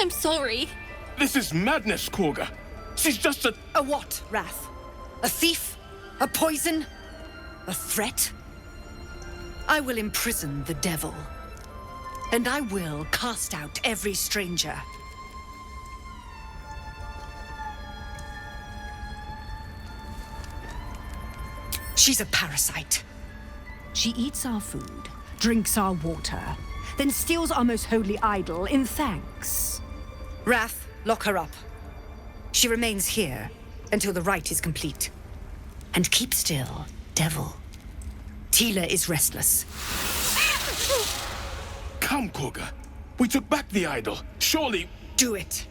I'm sorry. This is madness, Korga. She's just a... A what, Wrath? A thief? A poison? A threat? I will imprison the devil. And I will cast out every stranger. She's a parasite. She eats our food, drinks our water, then steals our most holy idol in thanks. Wrath, lock her up. She remains here until the rite is complete. And keep still, devil. Tila is restless. Come, Korga. We took back the idol. Surely... Do it.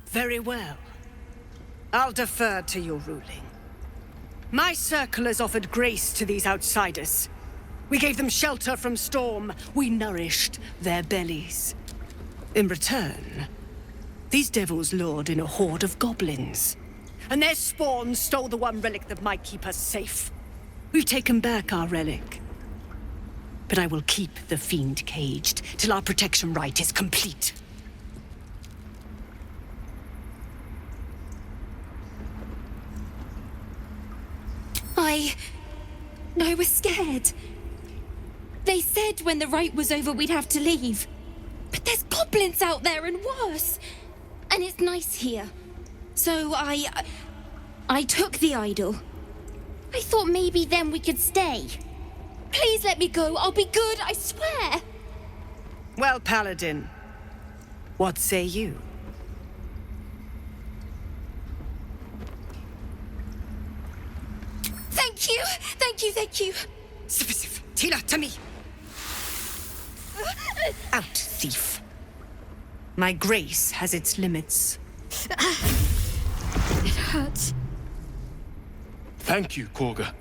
Very well. I'll defer to your ruling. My circle has offered grace to these outsiders. We gave them shelter from storm. We nourished their bellies. In return, these devils lured in a horde of goblins. And their spawn stole the one relic that might keep us safe. We've taken back our relic. But I will keep the fiend caged till our protection rite is complete. I was scared. They said when the rite was over we'd have to leave. But there's goblins out there and worse. And it's nice here. So I took the idol. I thought maybe then we could stay. Please let me go. I'll be good, I swear. Well, Paladin, what say you? Thank you! Thank you, thank you! Tila, to me! Out, thief. My grace has its limits. It hurts. Thank you, Korga.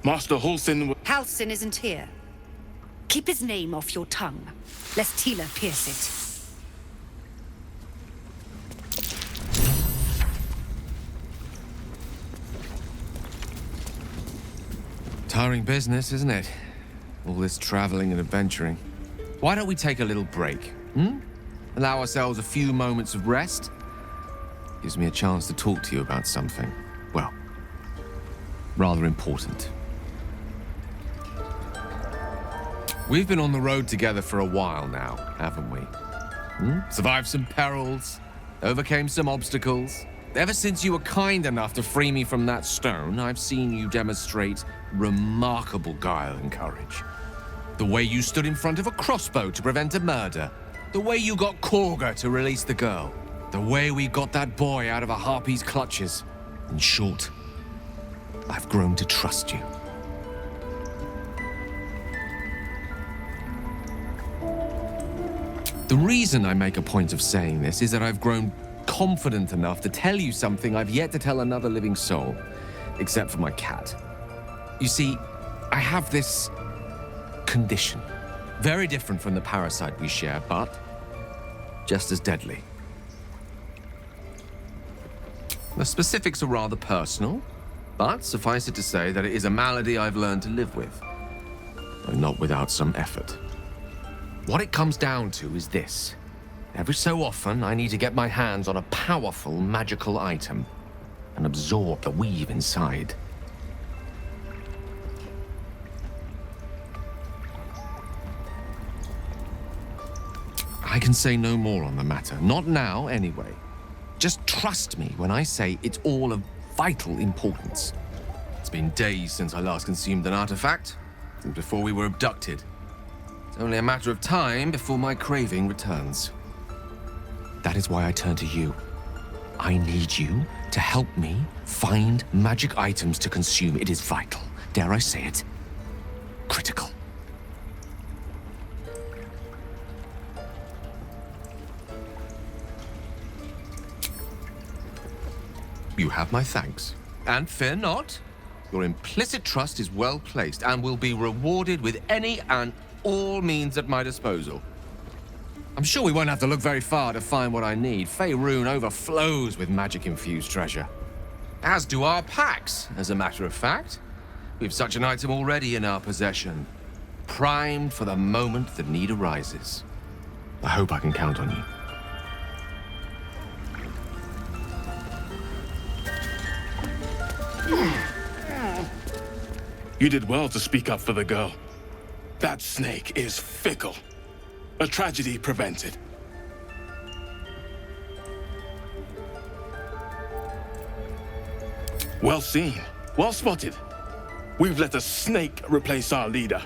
Master Halsin... Halsin isn't here. Keep his name off your tongue, lest Tila pierce it. Tiring business, isn't it? All this traveling and adventuring. Why don't we take a little break, Allow ourselves a few moments of rest? Gives me a chance to talk to you about something, well, rather important. We've been on the road together for a while now, haven't we? Survived some perils, overcame some obstacles. Ever since you were kind enough to free me from that stone, I've seen you demonstrate remarkable guile and courage. The way you stood in front of a crossbow to prevent a murder. The way you got Korga to release the girl. The way we got that boy out of a harpy's clutches. In short, I've grown to trust you. The reason I make a point of saying this is that I've grown confident enough to tell you something I've yet to tell another living soul, except for my cat. You see, I have this condition. Very different from the parasite we share, but just as deadly. The specifics are rather personal, but suffice it to say that it is a malady I've learned to live with, though not without some effort. What it comes down to is this. Every so often, I need to get my hands on a powerful magical item and absorb the weave inside. I can say no more on the matter. Not now, anyway. Just trust me when I say it's all of vital importance. It's been days since I last consumed an artifact, since before we were abducted. It's only a matter of time before my craving returns. That is why I turn to you. I need you to help me find magic items to consume. It is vital. Dare I say it? Critical. You have my thanks. And fear not, your implicit trust is well placed and will be rewarded with any and all means at my disposal. I'm sure we won't have to look very far to find what I need. Faerun overflows with magic-infused treasure. As do our packs, as a matter of fact. We've such an item already in our possession. Primed for the moment the need arises. I hope I can count on you. You did well to speak up for the girl. That snake is fickle. A tragedy prevented. Well seen. Well spotted. We've let a snake replace our leader.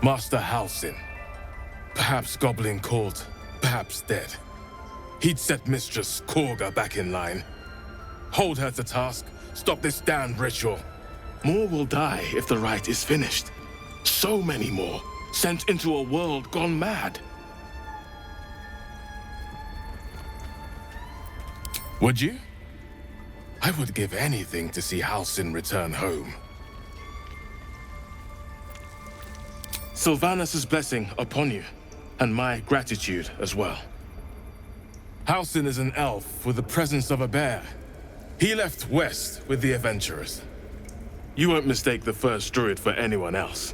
Master Halsin. Perhaps goblin caught, perhaps dead. He'd set Mistress Korga back in line. Hold her to task, stop this damned ritual. More will die if the rite is finished. So many more, sent into a world gone mad. Would you? I would give anything to see Halsin return home. Sylvanus' blessing upon you, and my gratitude as well. Halsin is an elf with the presence of a bear. He left west with the adventurers. You won't mistake the first druid for anyone else.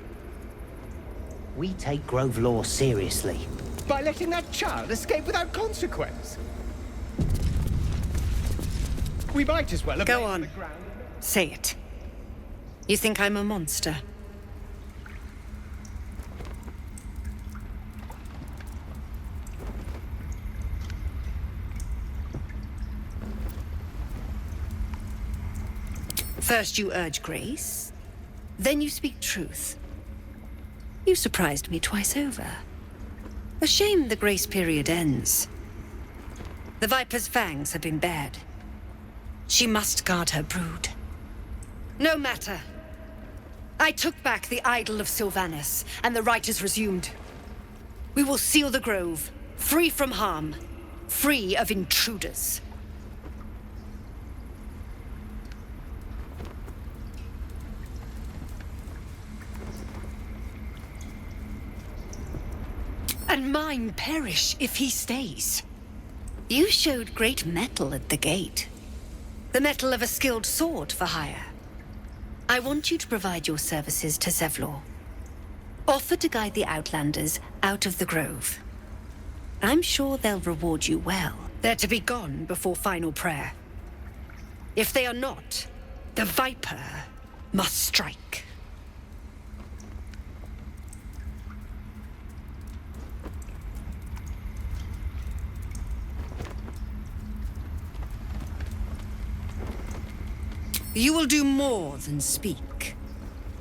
We take Grove law seriously. By letting that child escape without consequence. We might as well have Go laid on. the ground. Say it. You think I'm a monster? First you urge grace, then you speak truth. You surprised me twice over. A shame the grace period ends. The Viper's fangs have been bared. She must guard her brood. No matter. I took back the idol of Sylvanus, and the rite is resumed. We will seal the grove, free from harm, free of intruders. And mine perish if he stays. You showed great mettle at the gate. The mettle of a skilled sword for hire. I want you to provide your services to Zevlor. Offer to guide the Outlanders out of the grove. I'm sure they'll reward you well. They're to be gone before final prayer. If they are not, the Viper must strike. You will do more than speak.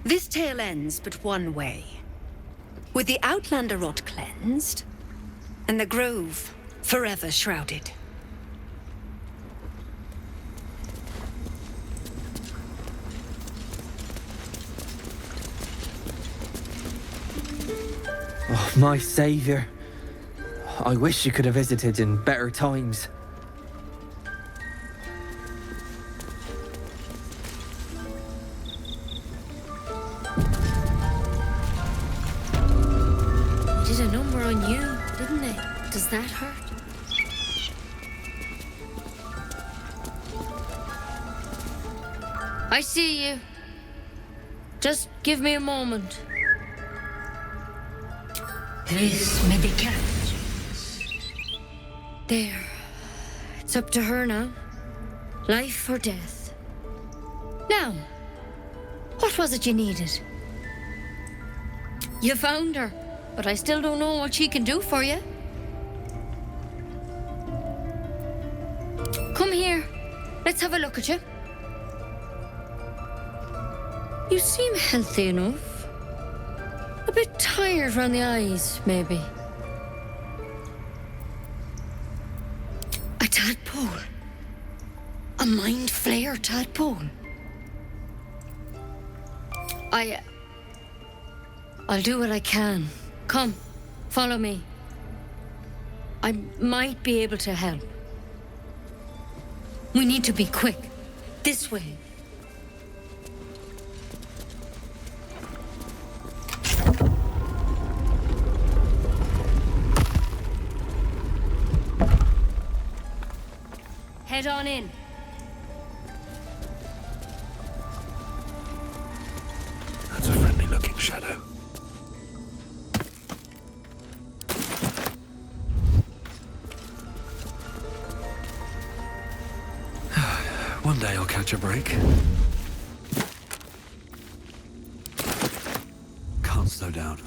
This tale ends but one way. With the Outlander rot cleansed, and the grove forever shrouded. Oh, my savior. I wish you could have visited in better times. They did a number on you, didn't they? Does that hurt? I see you. Just give me a moment. Tres medications. There. It's up to her now. Life or death. Now, what was it you needed? You found her, but I still don't know what she can do for you. Come here. Let's have a look at you. You seem healthy enough. A bit tired around the eyes, maybe. A tadpole. A mind flayer tadpole. I'll do what I can. Come, follow me. I might be able to help. We need to be quick. This way. Head on in. That's a friendly-looking shadow. One day I'll catch a break. Can't slow down.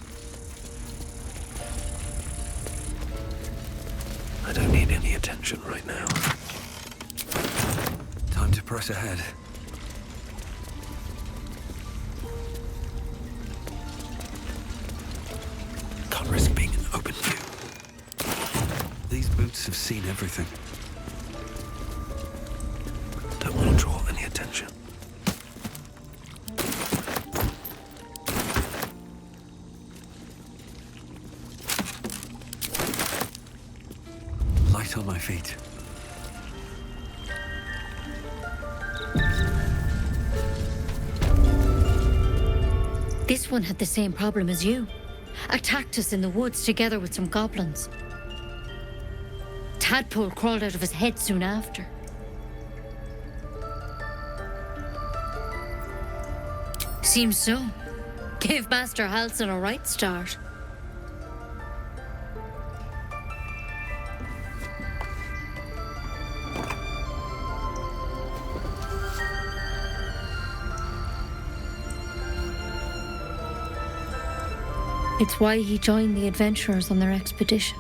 I don't need any attention right now. Time to press ahead. Can't risk being in open view. These boots have seen everything. Don't want to draw any attention. Light on my feet. This one had the same problem as you. Attacked us in the woods together with some goblins. Tadpole crawled out of his head soon after. Seems so. Gave Master Halsin a right start. It's why he joined the adventurers on their expedition.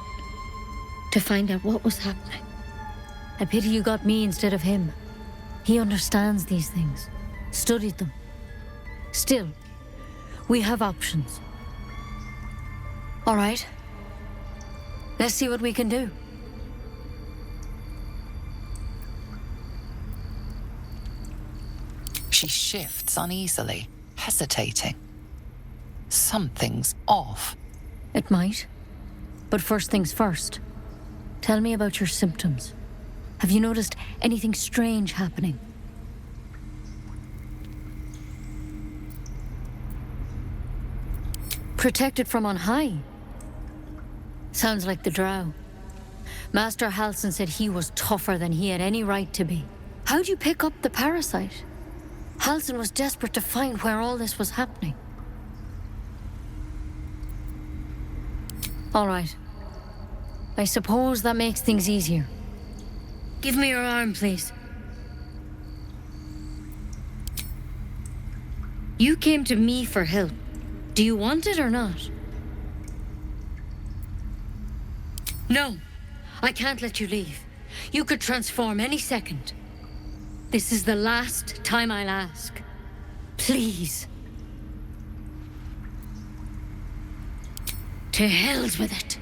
To find out what was happening. A pity you got me instead of him. He understands these things. Studied them. Still, we have options. All right. Let's see what we can do. She shifts uneasily, hesitating. Something's off. It might. But first things first. Tell me about your symptoms. Have you noticed anything strange happening? Protected from on high? Sounds like the drow. Master Halsin said he was tougher than he had any right to be. How'd you pick up the parasite? Halsin was desperate to find where all this was happening. All right. I suppose that makes things easier. Give me your arm, please. You came to me for help. Do you want it or not? No, I can't let you leave. You could transform any second. This is the last time I'll ask. Please. To hell's with it.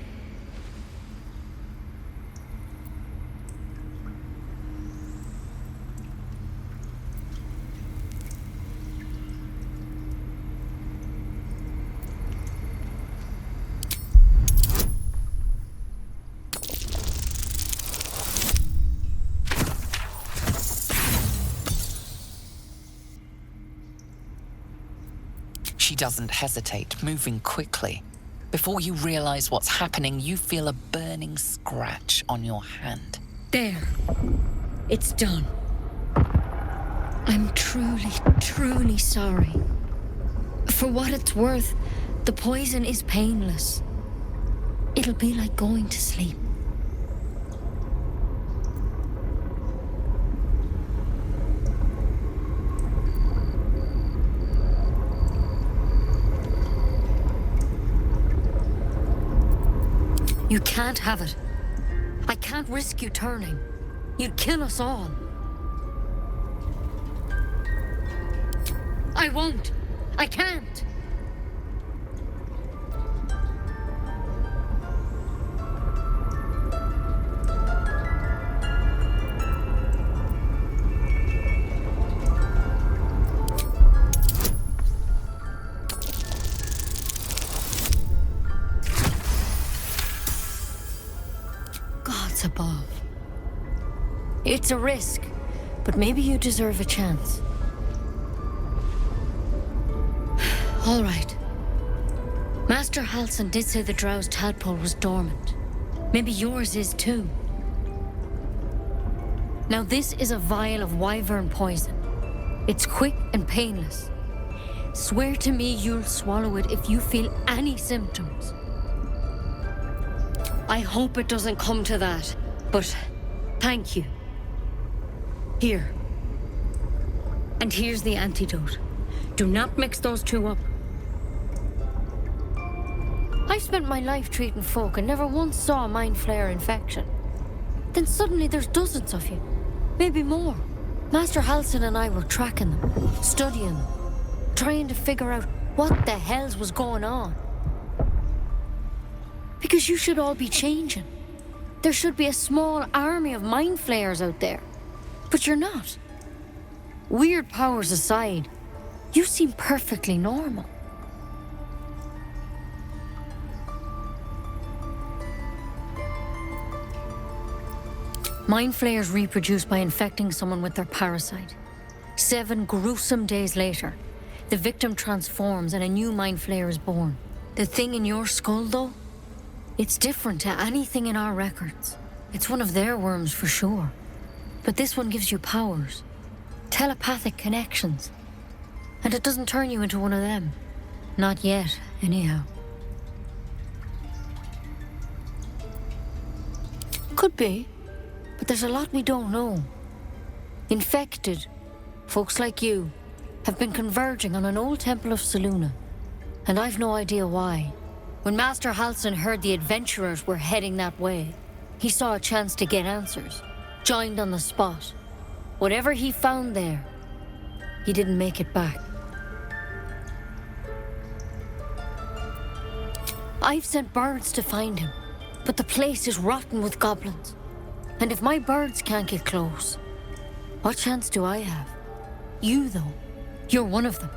She doesn't hesitate, moving quickly. Before you realize what's happening, you feel a burning scratch on your hand. There. It's done. I'm truly, truly sorry. For what it's worth, the poison is painless. It'll be like going to sleep. You can't have it. I can't risk you turning. You'd kill us all. I won't. I can't. Above. It's a risk, but maybe you deserve a chance. All right. Master Halsin did say the drow's tadpole was dormant. Maybe yours is too. Now this is a vial of wyvern poison. It's quick and painless. Swear to me you'll swallow it if you feel any symptoms. I hope it doesn't come to that, but thank you. Here. And here's the antidote. Do not mix those two up. I've spent my life treating folk and never once saw a mind flayer infection. Then suddenly there's dozens of you. Maybe more. Master Halsin and I were tracking them, studying them, trying to figure out what the hells was going on. Because you should all be changing. There should be a small army of mind flayers out there. But you're not. Weird powers aside, you seem perfectly normal. Mind flayers reproduce by infecting someone with their parasite. 7 gruesome days later, the victim transforms and a new mind flayer is born. The thing in your skull, though, it's different to anything in our records. It's one of their worms for sure. But this one gives you powers, telepathic connections. And it doesn't turn you into one of them. Not yet, anyhow. Could be. But there's a lot we don't know. Infected, folks like you, have been converging on an old temple of Selûne. And I've no idea why. When Master Halsin heard the adventurers were heading that way, he saw a chance to get answers, joined on the spot. Whatever he found there, he didn't make it back. I've sent birds to find him, but the place is rotten with goblins. And if my birds can't get close, what chance do I have? You, though, you're one of them.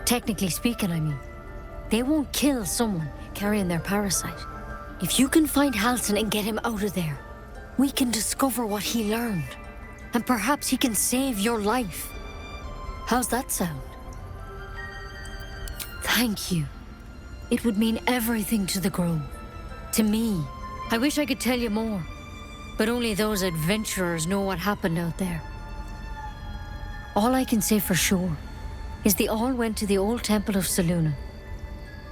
Technically speaking, I mean. They won't kill someone carrying their parasite. If you can find Halsin and get him out of there, we can discover what he learned. And perhaps he can save your life. How's that sound? Thank you. It would mean everything to the Grove. To me. I wish I could tell you more. But only those adventurers know what happened out there. All I can say for sure is they all went to the old temple of Selûne.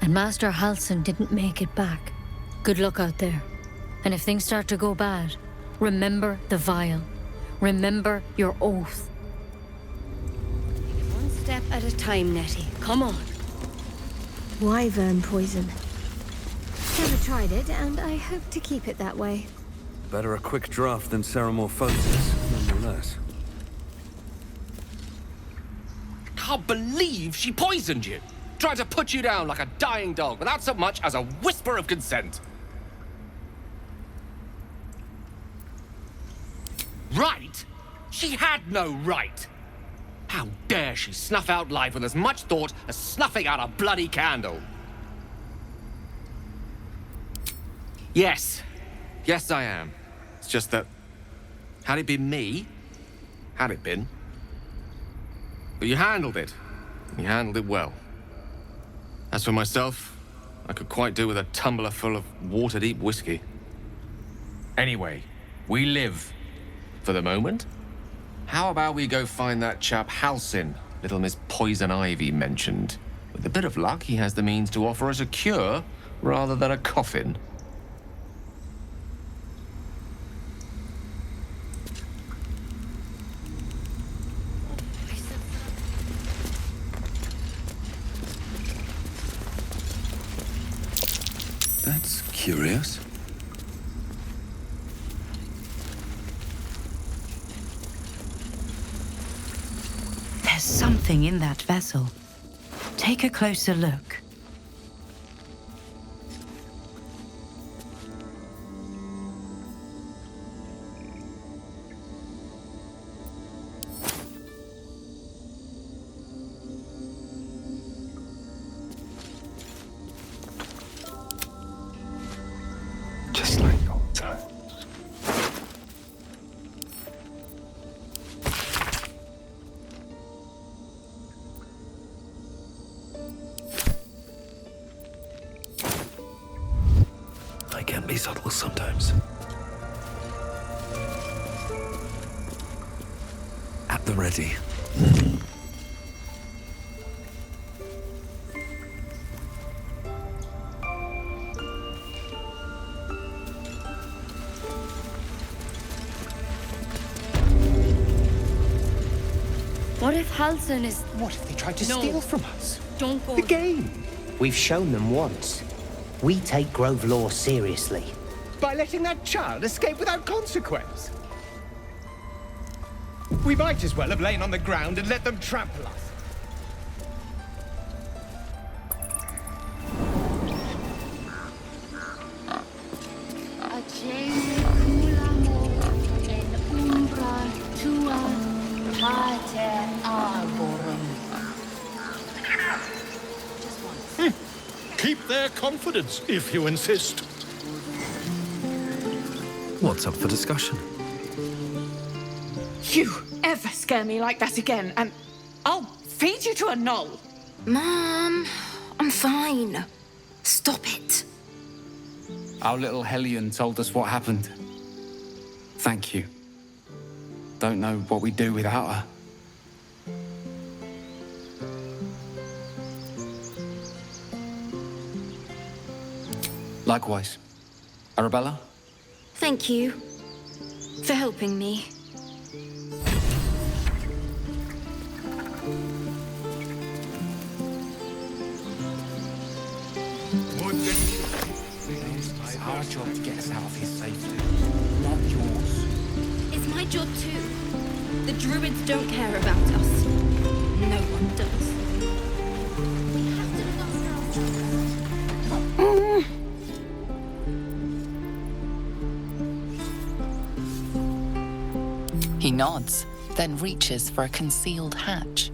And Master Halsin didn't make it back. Good luck out there. And if things start to go bad, remember the vial. Remember your oath. One step at a time, Nettie. Come on. Wyvern poison. Never tried it, and I hope to keep it that way. Better a quick draft than ceramorphosis, nonetheless. Can't believe she poisoned you. Tried to put you down like a dying dog without so much as a whisper of consent. Right? She had no right. How dare she snuff out life with as much thought as snuffing out a bloody candle? Yes. Yes, I am. It's just that, had it been me, had it been. But you handled it. You handled it well. As for myself, I could quite do with a tumbler full of water-deep whiskey. Anyway, we live. For the moment. How about we go find that chap Halsin, little Miss Poison Ivy mentioned. With a bit of luck, he has the means to offer us a cure rather than a coffin. That's curious. There's something in that vessel. Take a closer look. Just like old times. I can be subtle sometimes. ready. What if Halsin is... What if they tried to steal from us? Don't go... The game! We've shown them once. We take Grove law seriously. By letting that child escape without consequence. We might as well have lain on the ground and let them trample us. Keep their confidence, if you insist. What's up for discussion? You ever scare me like that again, and I'll feed you to a knoll. Mom, I'm fine. Stop it. Our little Hellion told us what happened. Thank you. Don't know what we'd do without her. Likewise. Arabella? Thank you for helping me. It's our job to get us out of here safely, not yours. It's my job too. The druids don't care about us. No one does. We have to look after ourselves. He nods, then reaches for a concealed hatch.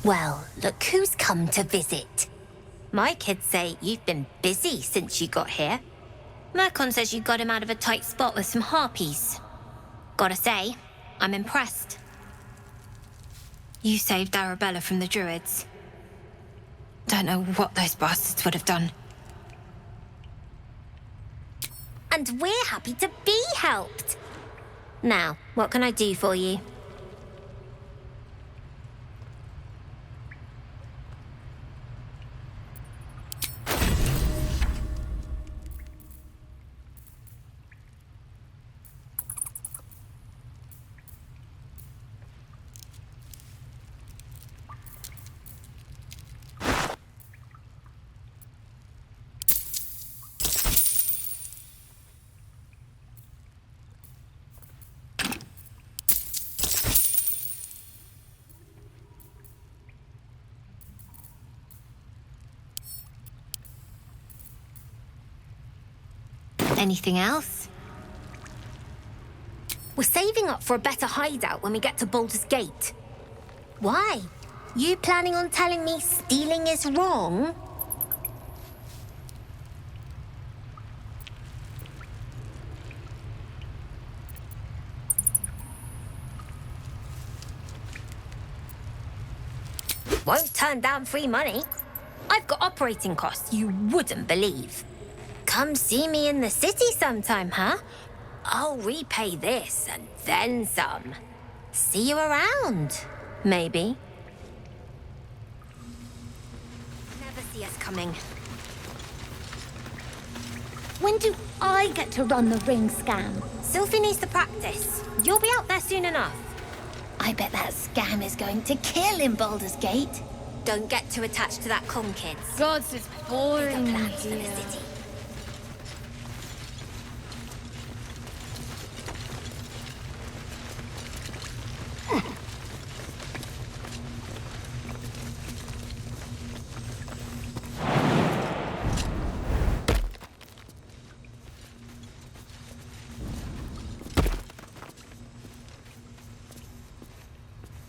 Well, look who's come to visit. My kids say you've been busy since you got here. Mercon says you got him out of a tight spot with some harpies. Gotta say, I'm impressed. You saved Arabella from the druids. Don't know what those bastards would have done. And we're happy to be helped. Now, what can I do for you? Anything else? We're saving up for a better hideout when we get to Baldur's Gate. Why? You planning on telling me stealing is wrong? Won't turn down free money. I've got operating costs you wouldn't believe. Come see me in the city sometime, huh? I'll repay this and then some. See you around, maybe. Never see us coming. When do I get to run the ring scam? Sylphie needs to practice. You'll be out there soon enough. I bet that scam is going to kill in Baldur's Gate. Don't get too attached to that con, kids. Gods, it's boring Bigger plans for here. the city.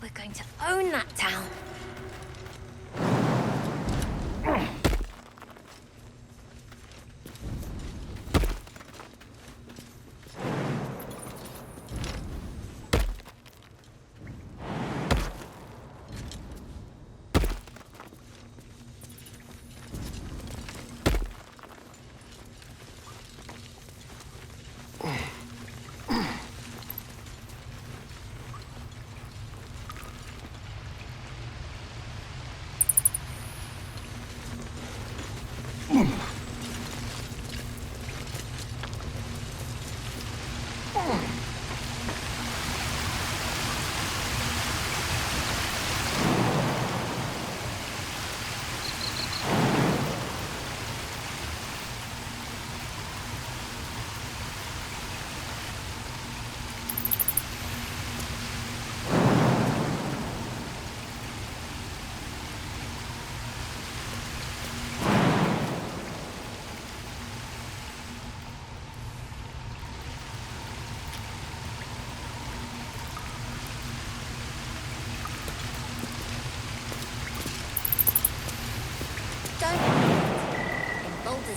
We're going to own that town.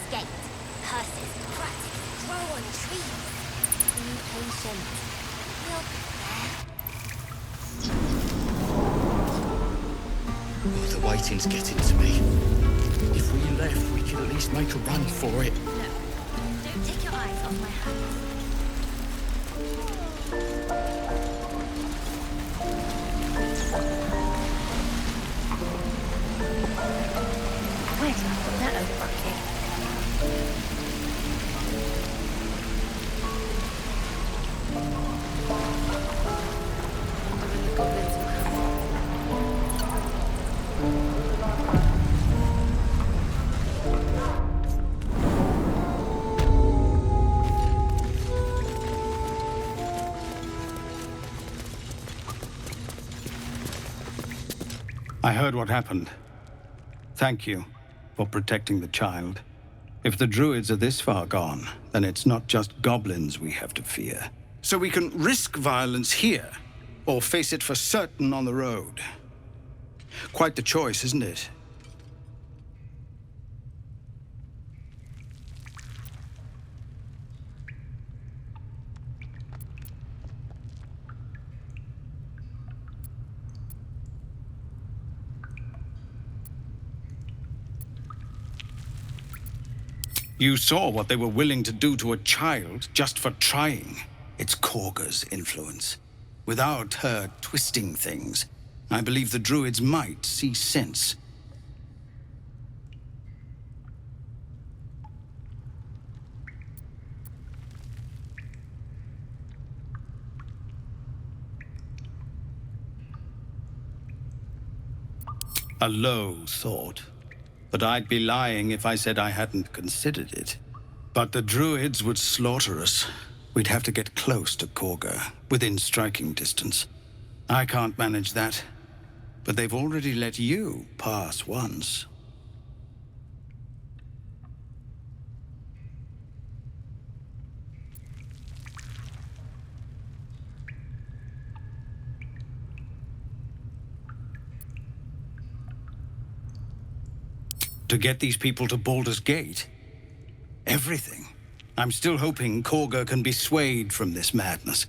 Gate. Curses practically grow on trees. Be patient. We'll get there. Oh, the waiting's getting to me. If we left, we could at least make a run for it. No, don't take your eyes off my hands. Where did I put that old bucket? I heard what happened. Thank you for protecting the child. If the druids are this far gone, then it's not just goblins we have to fear. So we can risk violence here, or face it for certain on the road. Quite the choice, isn't it? You saw what they were willing to do to a child just for trying. It's Korga's influence. Without her twisting things, I believe the druids might see sense. A low thought. But I'd be lying if I said I hadn't considered it. But the druids would slaughter us. We'd have to get close to Korga, within striking distance. I can't manage that. But they've already let you pass once. To get these people to Baldur's Gate? Everything. I'm still hoping Korga can be swayed from this madness.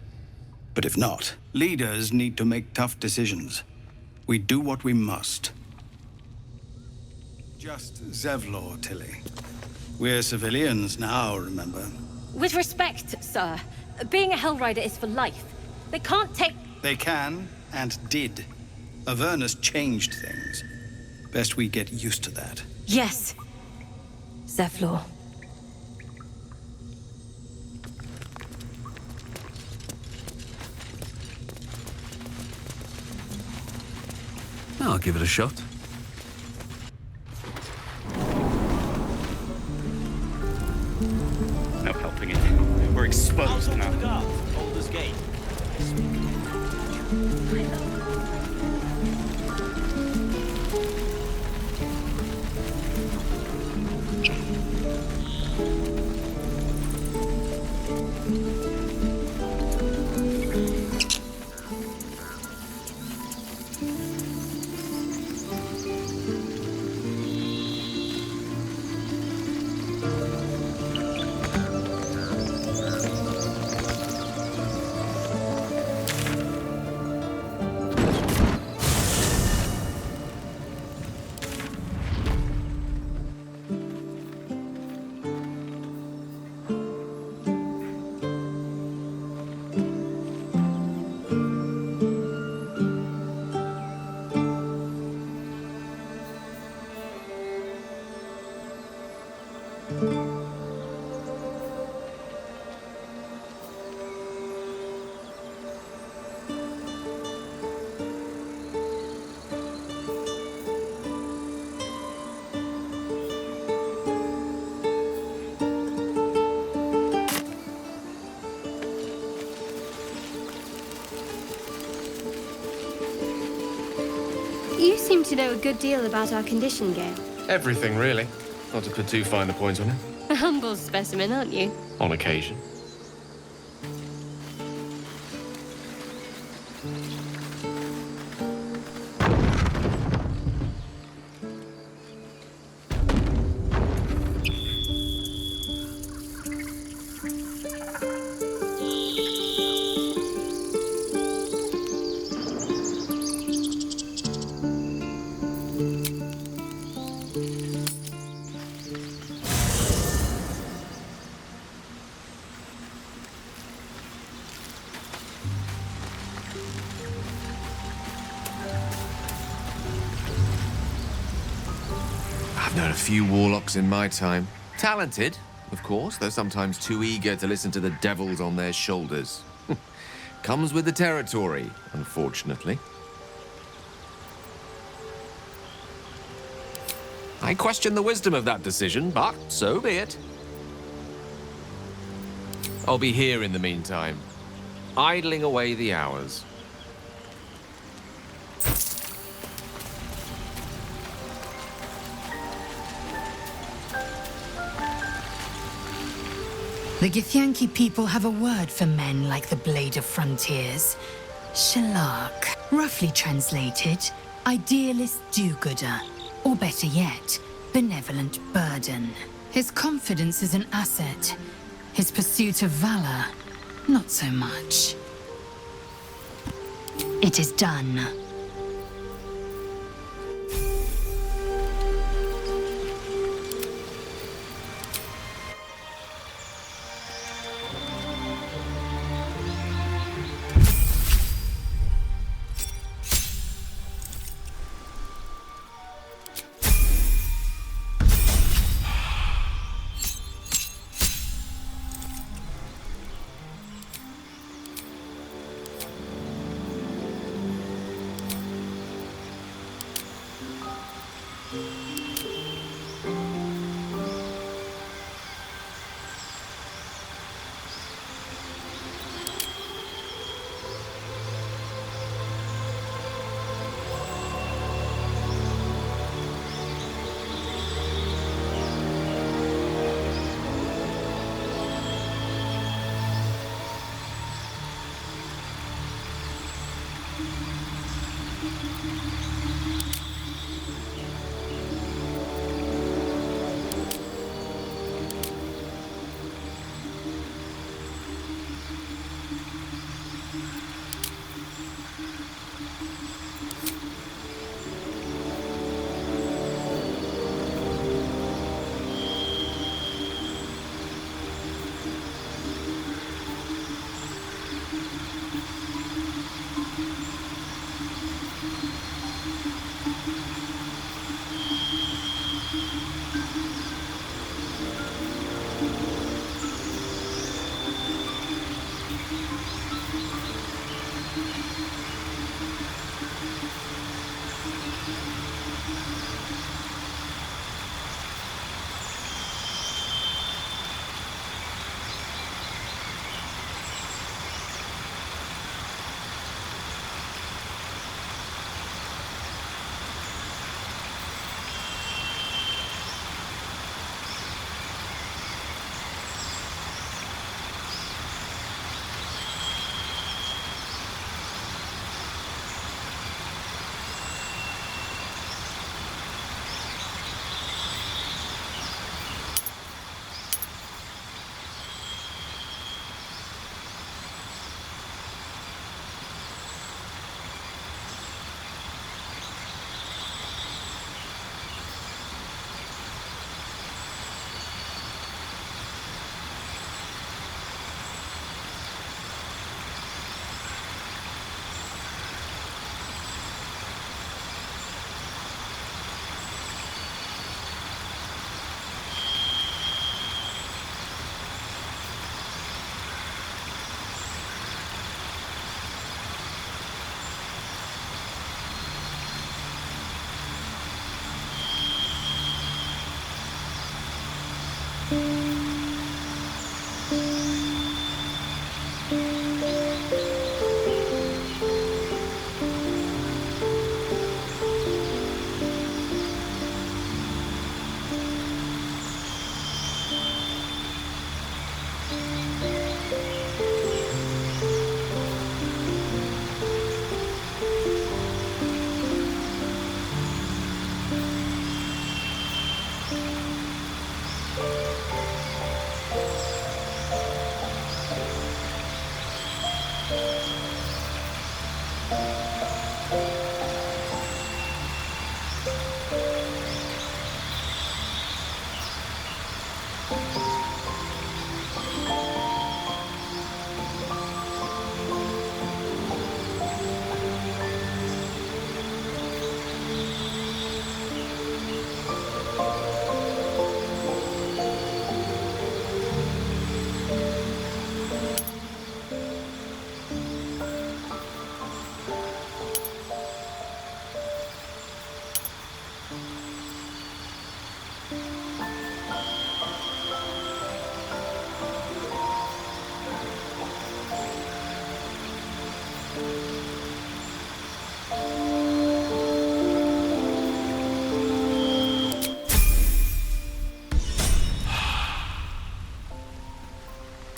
But if not, leaders need to make tough decisions. We do what we must. Just Zevlor, Tilly. We're civilians now, remember? With respect, sir, being a Hellrider is for life. They can't take... They can, and did. Avernus changed things. Best we get used to that. Yes. Zevlor. I'll give it a shot. No helping it. We're exposed now. Baldur's Gate. You seem to know a good deal about our condition, Gale. Everything, really. Not to put too fine a point on it. A humble specimen, aren't you? On occasion. few warlocks in my time. Talented, of course, though sometimes too eager to listen to the devils on their shoulders. Comes with the territory, unfortunately. I question the wisdom of that decision, but so be it. I'll be here in the meantime, idling away the hours. The Githyanki people have a word for men like the Blade of Frontiers. Shalak. Roughly translated, idealist do-gooder. Or better yet, benevolent burden. His confidence is an asset. His pursuit of valor, not so much. It is done.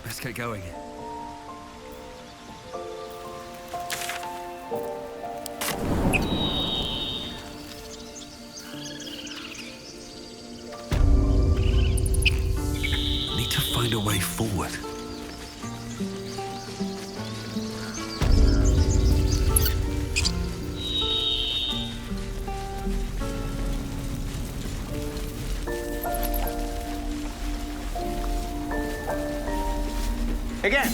Let's get going. Need to find a way forward. Again.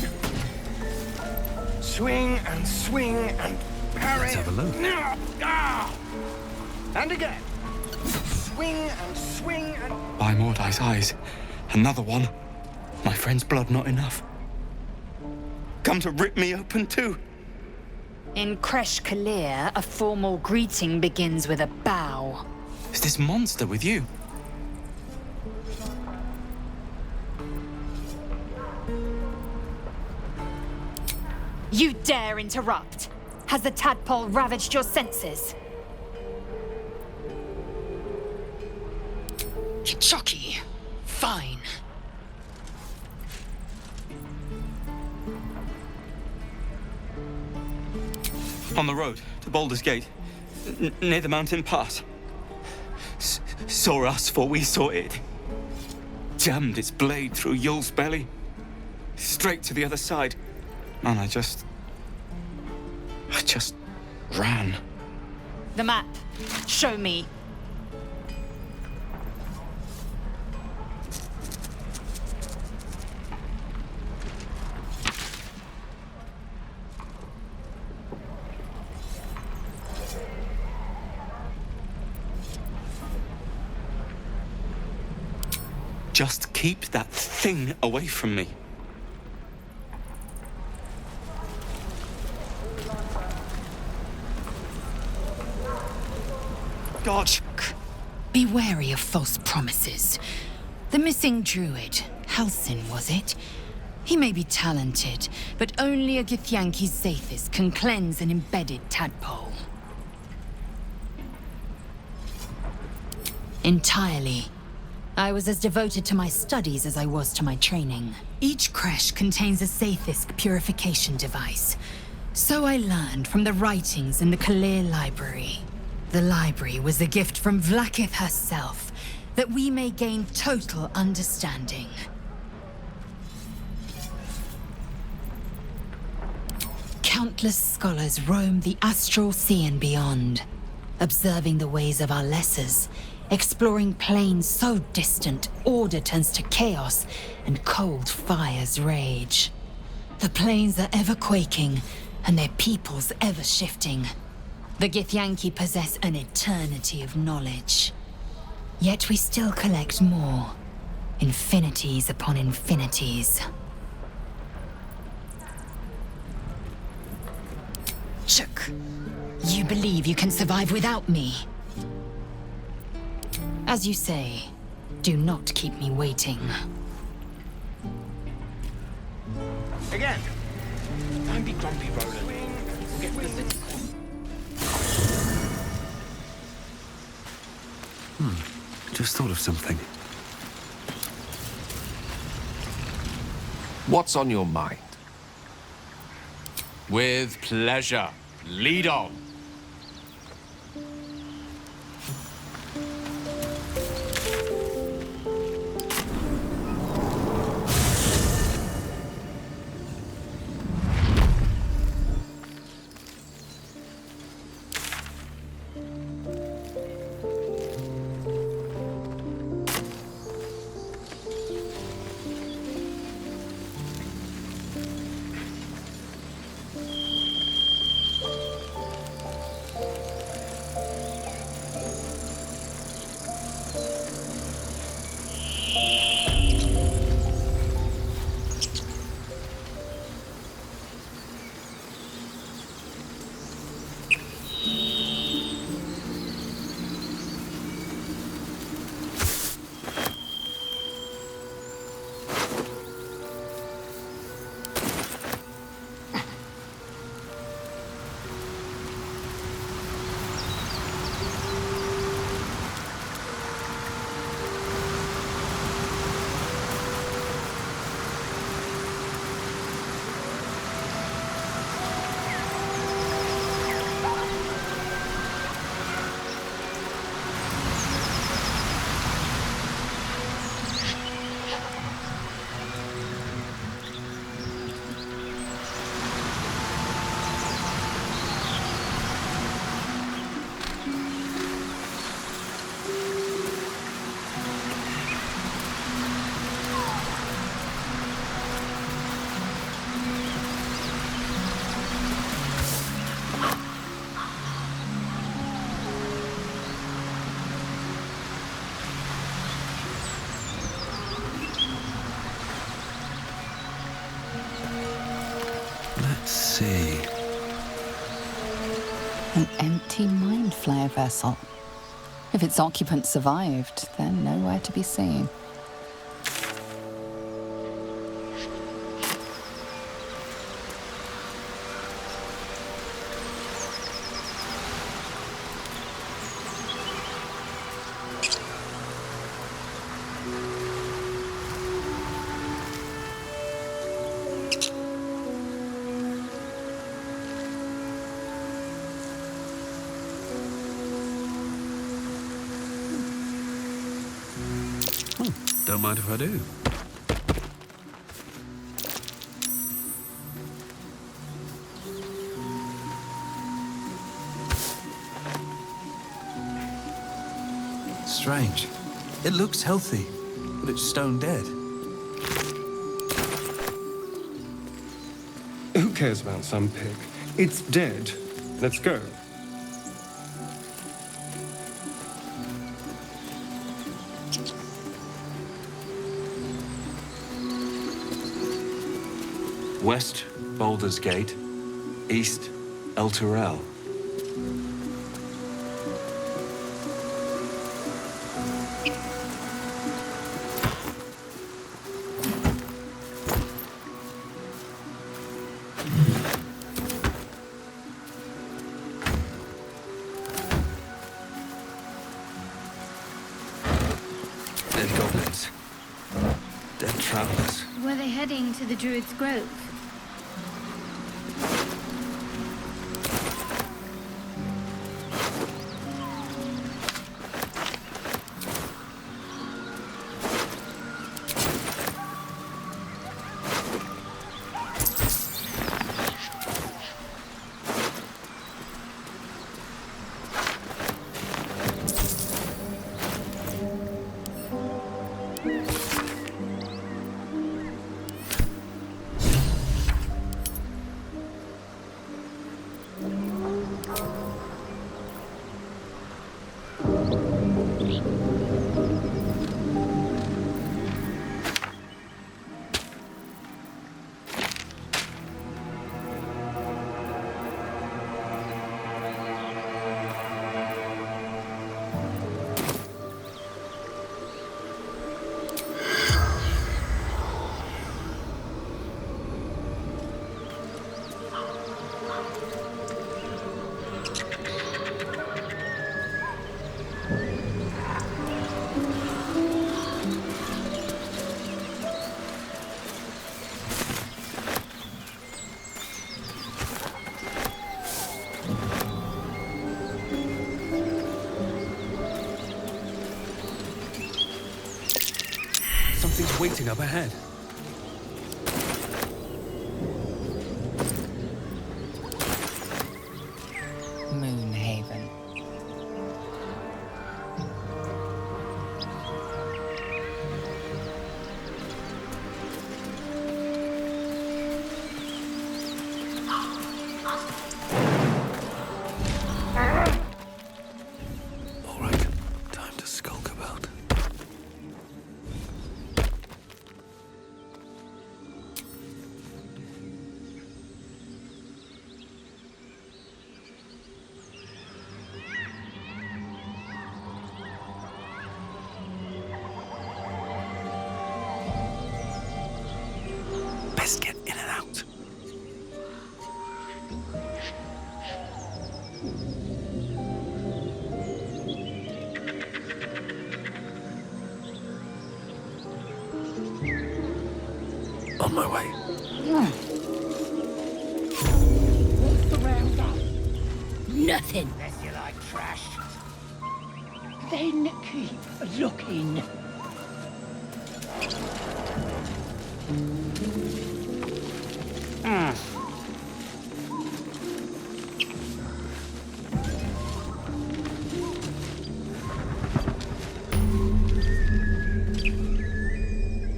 Swing and swing and parry. Let's have a look. Ah! And again. Swing and swing and... By Mordai's eyes. Another one. My friend's blood not enough. Come to rip me open too. In Kresh Kalir, a formal greeting begins with a bow. Is this monster with you? You dare interrupt? Has the tadpole ravaged your senses? Chucky. Fine. On the road to Baldur's Gate, near the mountain pass. Saw us, for we saw it. Jammed its blade through Yul's belly. Straight to the other side. And I just ran. The map. Show me. Just keep that thing away from me. God. Be wary of false promises. The missing druid, Halsin, was it? He may be talented, but only a Githyanki Zathis can cleanse an embedded tadpole. Entirely. I was as devoted to my studies as I was to my training. Each Kresh contains a Zathis purification device. So I learned from the writings in the Kalir Library. The library was a gift from Vlaakith herself, that we may gain total understanding. Countless scholars roam the astral sea and beyond, observing the ways of our lessers, exploring planes so distant, order turns to chaos, and cold fires rage. The planes are ever quaking, and their peoples ever shifting. The Githyanki possess an eternity of knowledge. Yet we still collect more. Infinities upon infinities. Chook, you believe you can survive without me? As you say, do not keep me waiting. Again. Don't be grumpy, Roland. We'll get rid of this. Just thought of something. What's on your mind? With pleasure. Lead on. Let's see. An empty mind flayer vessel. If its occupant survived, they're nowhere to be seen. Don't mind if I do. Strange. It looks healthy, but it's stone dead. Who cares about some pig? It's dead. Let's go. West, Baldur's Gate. East, El Turrell. Dead goblins. Dead travelers. Were they heading to the Druid's Grove? Something's waiting up ahead. Moonhaven. All right, time to skulk about. Best get in and out. On my way. What's around us? Nothing. Unless you like trash. Then keep looking.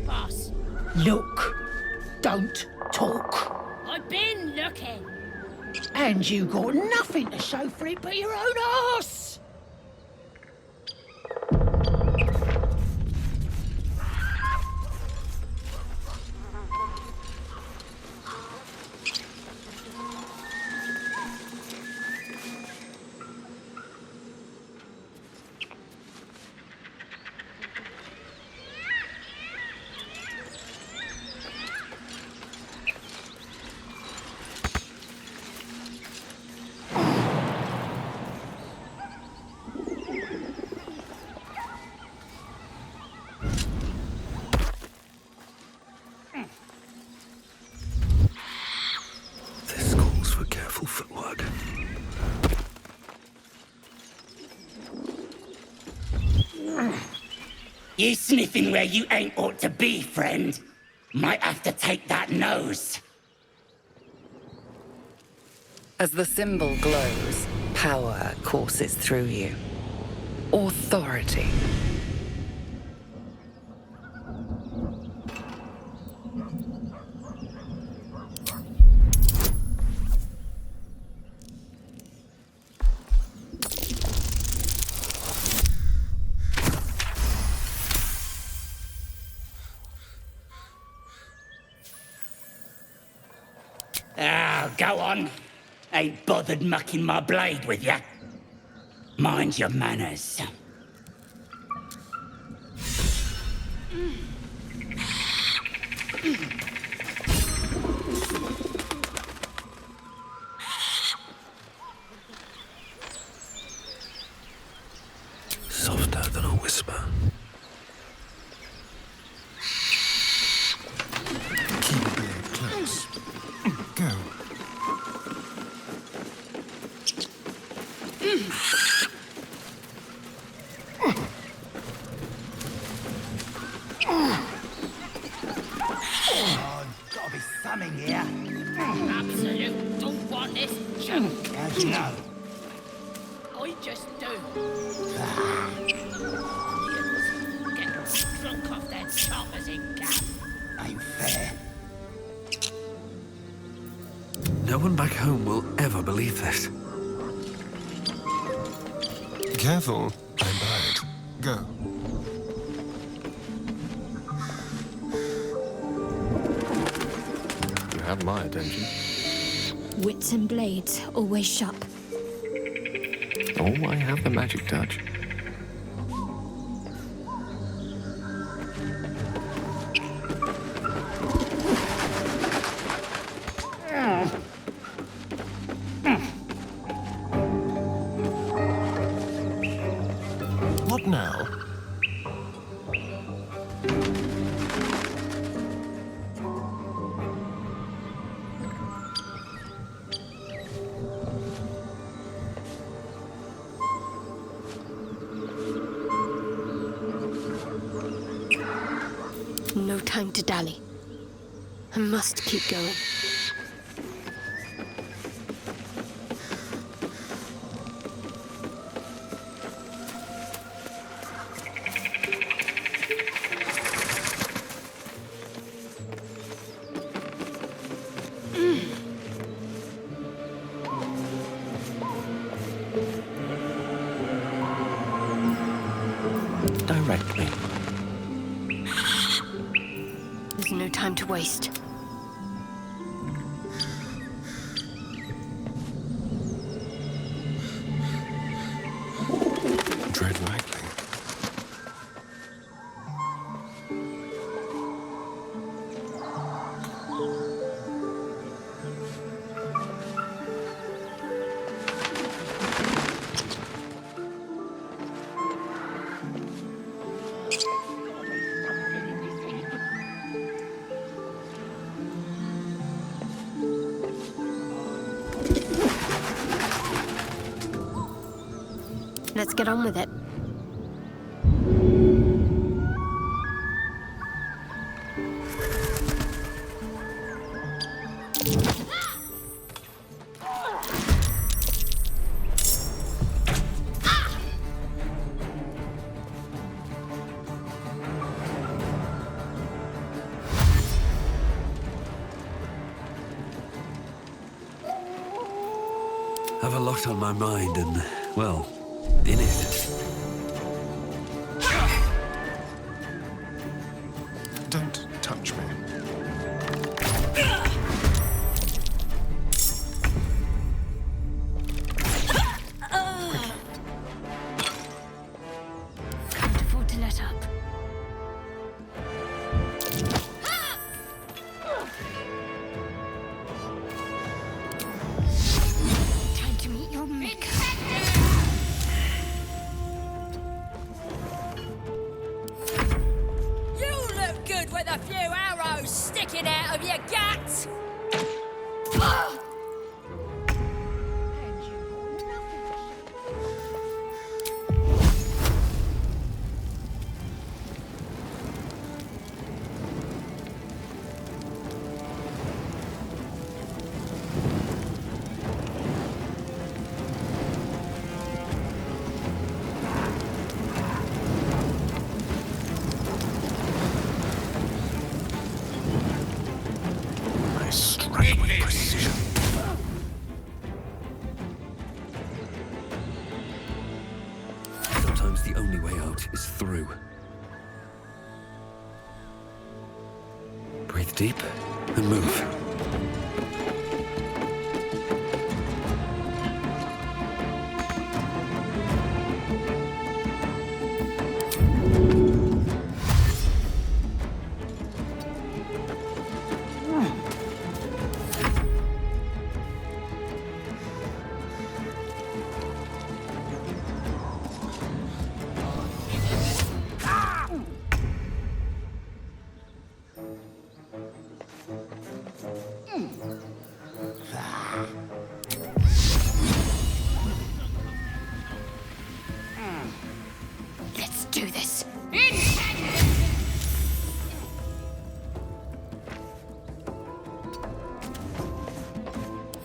Boss, Look. Don't talk. I've been looking. And you got nothing to show for it but your own arse. You sniffing where you ain't ought to be, friend. Might have to take that nose. As the symbol glows, power courses through you. Authority. Ah, go on. Ain't bothered mucking my blade with ya. Mind your manners. Softer than a whisper. Keep the blade close. Go. Oh, gotta be something here. Absolute don't want this junk. How'd you know? I just do. Getting drunk off that choppers in cap. Ain't fair. No one back home will ever believe this. Careful, I'm by it. Go. You have my attention. Wits and blades, always sharp. Oh, I have the magic touch. What now? No time to dally. I must keep going. Directly. There's no time to waste. Tread lightly. Let's get on with it. Have a lot on my mind and, well, in it. Don't touch me. Can't afford to let up. Time to meet your maker. gate is through. Breathe deep and move. Let's do this.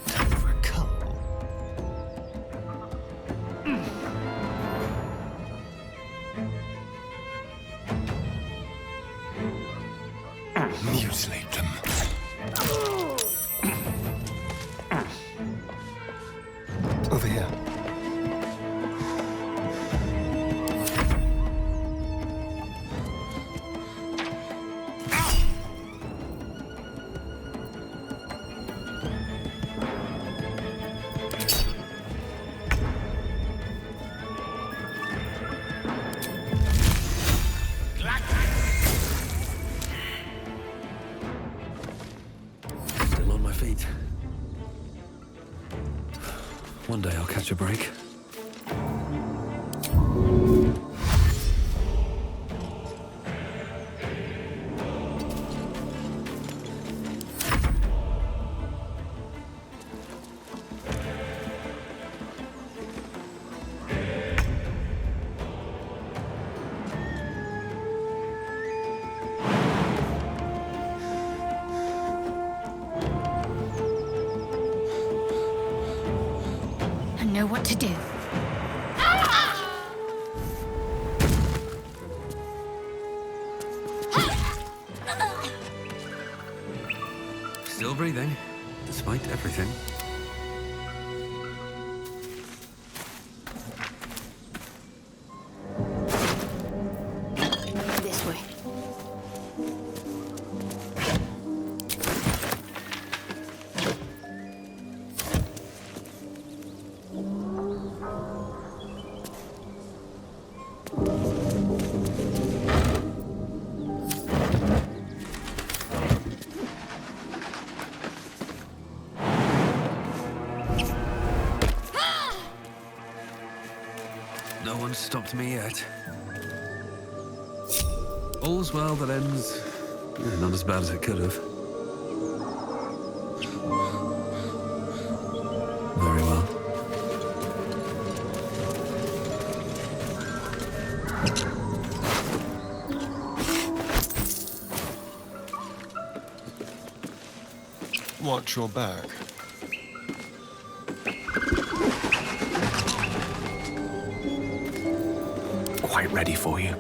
Time for a cull. Mutilate them. Over here. Still on my feet. One day I'll catch a break. I know what to do. Still breathing, despite everything. This way. No one's stopped me yet. All's well that ends not as bad as it could have. Very well. Watch your back. Quite ready for you.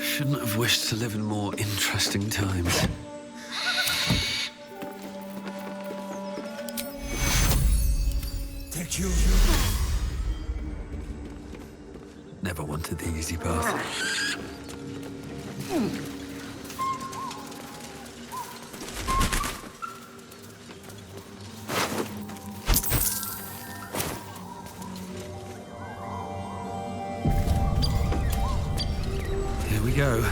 Shouldn't have wished to live in more interesting times. Take you. Never wanted the easy path. Here we go.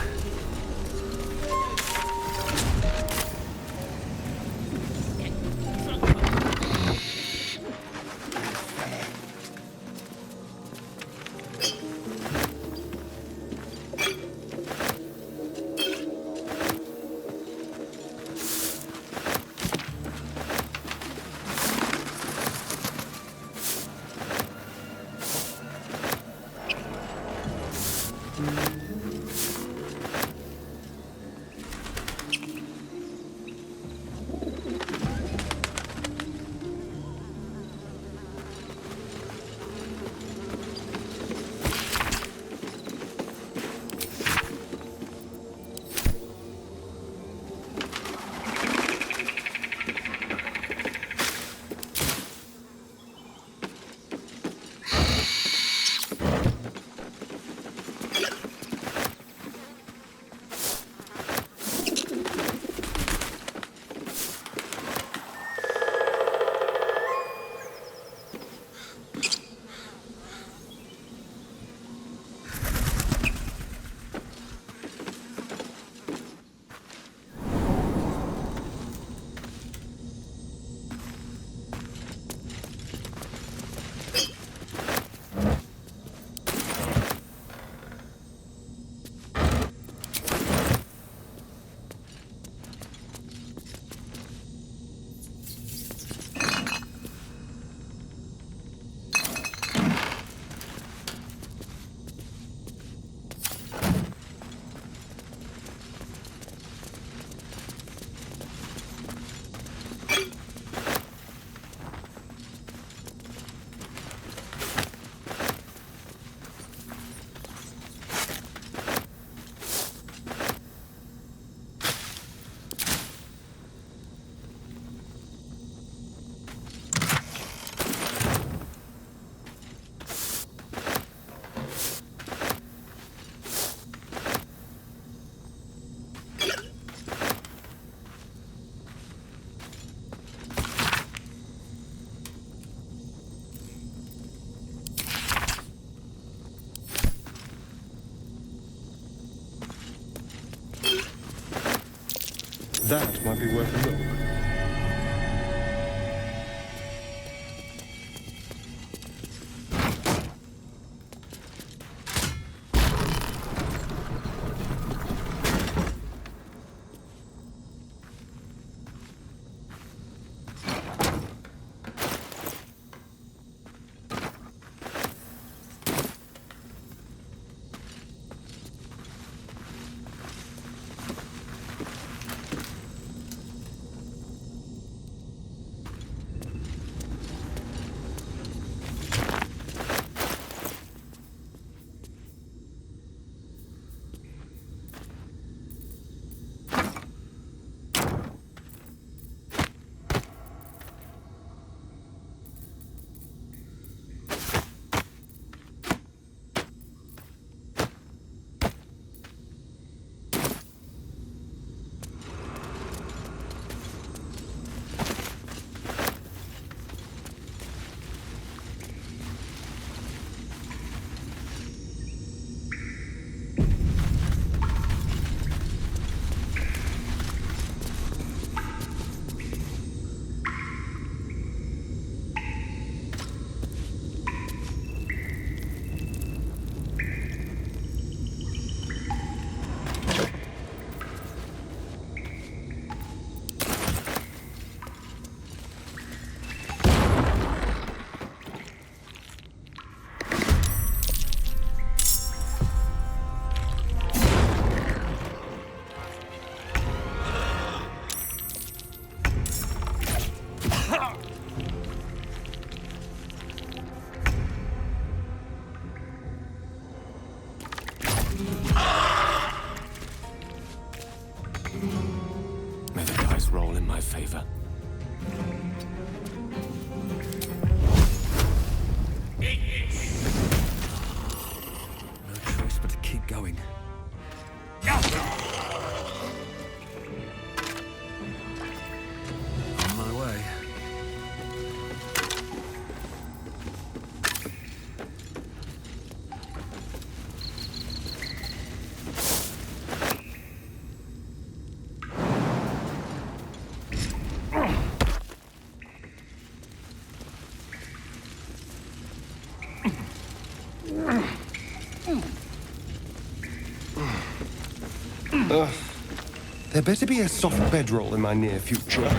That might be worth a look. May the dice roll in my favor. No choice but to keep going. On my way. There better be a soft bedroll in my near future.